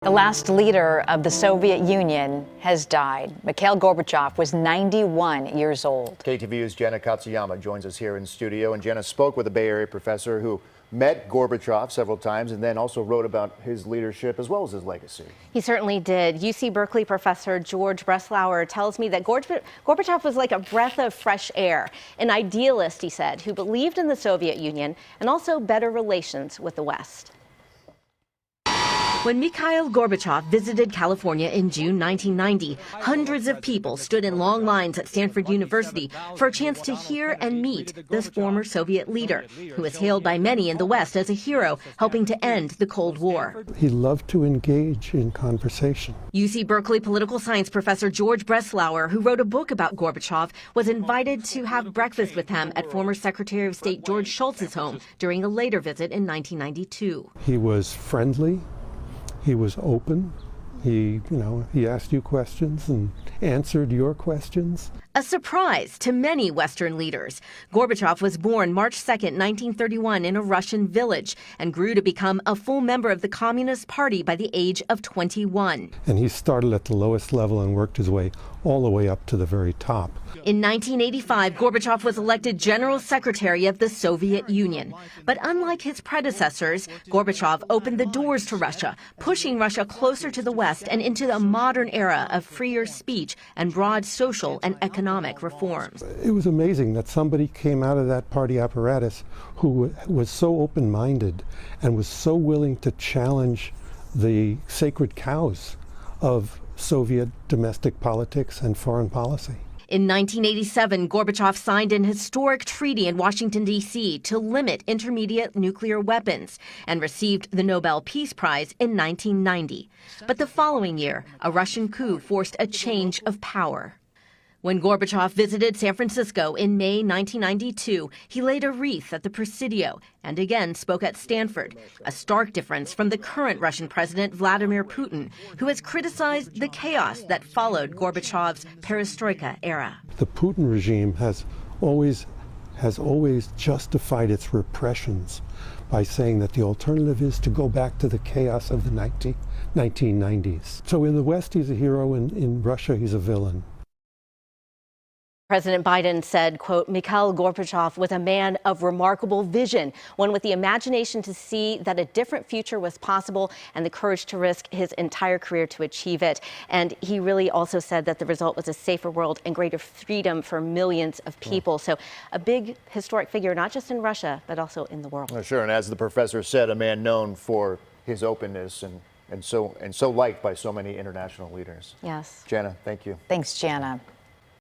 The last leader of the Soviet Union has died. Mikhail Gorbachev was 91 years old. KTVU's Jenna Katsuyama joins us here in studio, and Jenna spoke with a Bay Area professor who met Gorbachev several times and then also wrote about his leadership as well as his legacy. He certainly did. UC Berkeley professor George Breslauer tells me that Gorbachev was like a breath of fresh air, an idealist, he said, who believed in the Soviet Union and also better relations with the West. When Mikhail Gorbachev visited California in June 1990, hundreds of people stood in long lines at Stanford University for a chance to hear and meet this former Soviet leader, who is hailed by many in the West as a hero, helping to end the Cold War. He loved to engage in conversation. UC Berkeley political science professor George Breslauer, who wrote a book about Gorbachev, was invited to have breakfast with him at former Secretary of State George Shultz's home during a later visit in 1992. He was friendly. He was open. He asked you questions and answered your questions. A surprise to many Western leaders. Gorbachev was born March 2, 1931 in a Russian village and grew to become a full member of the Communist Party by the age of 21. And he started at the lowest level and worked his way all the way up to the very top. In 1985, Gorbachev was elected General Secretary of the Soviet Union. But unlike his predecessors, Gorbachev opened the doors to Russia, pushing Russia closer to the West and into the modern era of freer speech and broad social and economic reforms. It was amazing that somebody came out of that party apparatus who was so open-minded and was so willing to challenge the sacred cows of Soviet domestic politics and foreign policy. In 1987, Gorbachev signed an historic treaty in Washington, D.C. to limit intermediate nuclear weapons and received the Nobel Peace Prize in 1990. But the following year, a Russian coup forced a change of power. When Gorbachev visited San Francisco in May 1992, he laid a wreath at the Presidio and again spoke at Stanford, a stark difference from the current Russian President Vladimir Putin, who has criticized the chaos that followed Gorbachev's perestroika era. The Putin regime has always justified its repressions by saying that the alternative is to go back to the chaos of the 1990s. So in the West, he's a hero, and in Russia, he's a villain. President Biden said, quote, Mikhail Gorbachev was a man of remarkable vision, one with the imagination to see that a different future was possible and the courage to risk his entire career to achieve it. And he really also said that the result was a safer world and greater freedom for millions of people. So a big historic figure, not just in Russia, but also in the world. Well, sure. And as the professor said, a man known for his openness and so liked by so many international leaders. Yes. Jenna, thank you. Thanks, Jana.